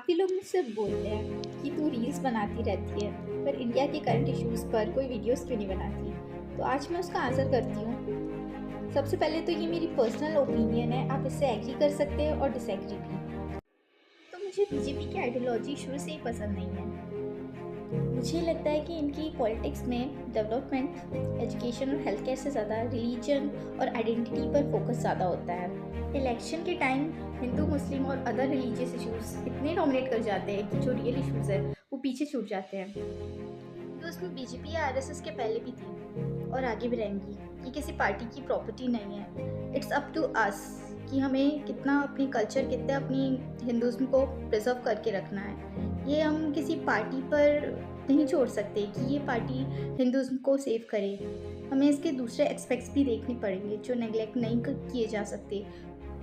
काफ़ी लोग मुझसे बोलते हैं कि तू रील्स बनाती रहती है पर इंडिया के करंट इश्यूज़ पर कोई वीडियोस क्यों नहीं बनाती। तो आज मैं उसका आंसर करती हूँ। सबसे पहले तो ये मेरी पर्सनल ओपिनियन है, आप इससे एग्री कर सकते हैं और डिसएग्री भी। तो मुझे बीजेपी की आइडियोलॉजी शुरू से ही पसंद नहीं है। मुझे लगता है कि इनकी पॉलिटिक्स में डेवलपमेंट, एजुकेशन और हेल्थ केयर से ज़्यादा रिलीजन और आइडेंटिटी पर फोकस ज़्यादा होता है। इलेक्शन के टाइम हिंदू, मुस्लिम और अदर रिलीजियस इश्यूज इतने डोमिनेट कर जाते हैं कि जो रियल इश्यूज है वो पीछे छूट जाते हैं। तो उसमें बीजेपी या आरएसएस के पहले भी थी और आगे भी रहेंगी। ये किसी पार्टी की प्रॉपर्टी नहीं है। इट्स अप टू अस कि हमें कितना अपनी कल्चर, कितना अपनी हिंदुज़्म को प्रिजर्व करके रखना है। ये हम किसी पार्टी पर नहीं छोड़ सकते कि ये पार्टी हिंदुज़्म को सेव करे। हमें इसके दूसरे एस्पेक्ट्स भी देखने पड़ेंगे जो नेगलेक्ट नहीं किए जा सकते।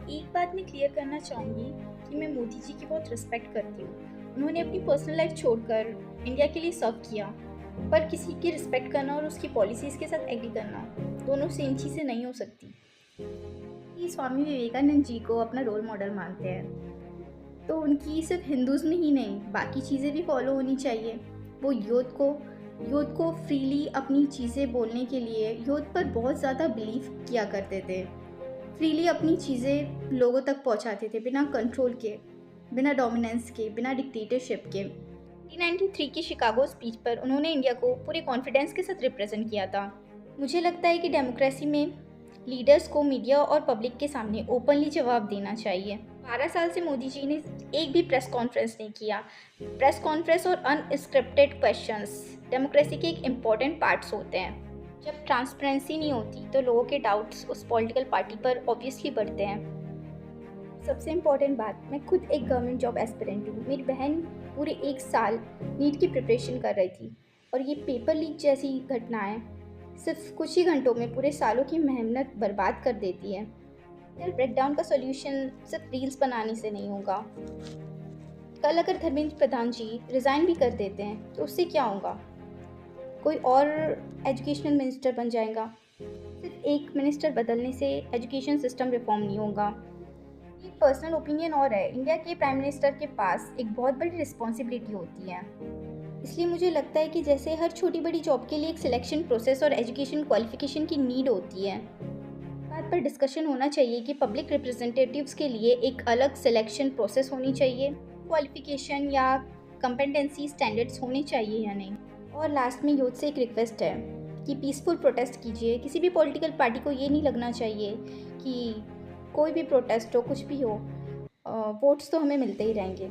एक बात मैं क्लियर करना चाहूँगी कि मैं मोदी जी की बहुत रिस्पेक्ट करती हूँ। उन्होंने अपनी पर्सनल लाइफ छोड़कर इंडिया के लिए सर्व किया, पर किसी की रिस्पेक्ट करना और उसकी पॉलिसीज़ के साथ एग्री करना दोनों सेम चीज़ें नहीं हो सकती। ये स्वामी विवेकानंद जी को अपना रोल मॉडल मानते हैं, तो उनकी सिर्फ हिंदुज़्म ही नहीं बाकी चीज़ें भी फॉलो होनी चाहिए। वो यूथ को फ्रीली अपनी चीज़ें बोलने के लिए यूथ पर बहुत ज़्यादा बिलीव किया करते थे। फ्रीली अपनी चीज़ें लोगों तक पहुंचाते थे बिना कंट्रोल के, बिना डोमिनेंस के, बिना डिक्टेटरशिप के। 1993 की शिकागो स्पीच पर उन्होंने इंडिया को पूरे कॉन्फिडेंस के साथ रिप्रेजेंट किया था। मुझे लगता है कि डेमोक्रेसी में लीडर्स को मीडिया और पब्लिक के सामने ओपनली जवाब देना चाहिए। 12 साल से मोदी जी ने एक भी प्रेस कॉन्फ्रेंस नहीं किया। प्रेस कॉन्फ्रेंस और अनस्क्रिप्टेड क्वेश्चंस डेमोक्रेसी के एक इम्पॉर्टेंट पार्ट्स होते हैं। जब ट्रांसपेरेंसी नहीं होती तो लोगों के डाउट्स उस पॉलिटिकल पार्टी पर ऑब्वियसली बढ़ते हैं। सबसे इम्पॉर्टेंट बात, मैं खुद एक गवर्नमेंट जॉब एस्पिरेंट हूँ। मेरी बहन पूरे 1 साल नीट की प्रिपरेशन कर रही थी और ये पेपर लीक जैसी घटनाएं सिर्फ कुछ ही घंटों में पूरे सालों की मेहनत बर्बाद कर देती है। यार, ब्रेकडाउन का सॉल्यूशन सिर्फ रील्स बनाने से नहीं होगा। कल अगर धर्मेंद्र प्रधान जी रिज़ाइन भी कर देते हैं तो उससे क्या होगा? कोई और एजुकेशनल मिनिस्टर बन जाएगा। सिर्फ एक मिनिस्टर बदलने से एजुकेशन सिस्टम रिफॉर्म नहीं होगा। एक पर्सनल ओपिनियन और है, इंडिया के प्राइम मिनिस्टर के पास एक बहुत बड़ी रिस्पॉन्सिबिलिटी होती है। इसलिए मुझे लगता है कि जैसे हर छोटी बड़ी जॉब के लिए एक सिलेक्शन प्रोसेस और एजुकेशन क्वालिफिकेशन की नीड होती है, बात पर डिस्कशन होना चाहिए कि पब्लिक रिप्रेजेंटेटिव्स के लिए एक अलग सिलेक्शन प्रोसेस होनी चाहिए, क्वालिफिकेशन या कंपेटेंसी स्टैंडर्ड्स होने चाहिए या नहीं। और लास्ट में यूथ से एक रिक्वेस्ट है कि पीसफुल प्रोटेस्ट कीजिए। किसी भी पॉलिटिकल पार्टी को ये नहीं लगना चाहिए कि कोई भी प्रोटेस्ट हो, कुछ भी हो, वोट्स तो हमें मिलते ही रहेंगे।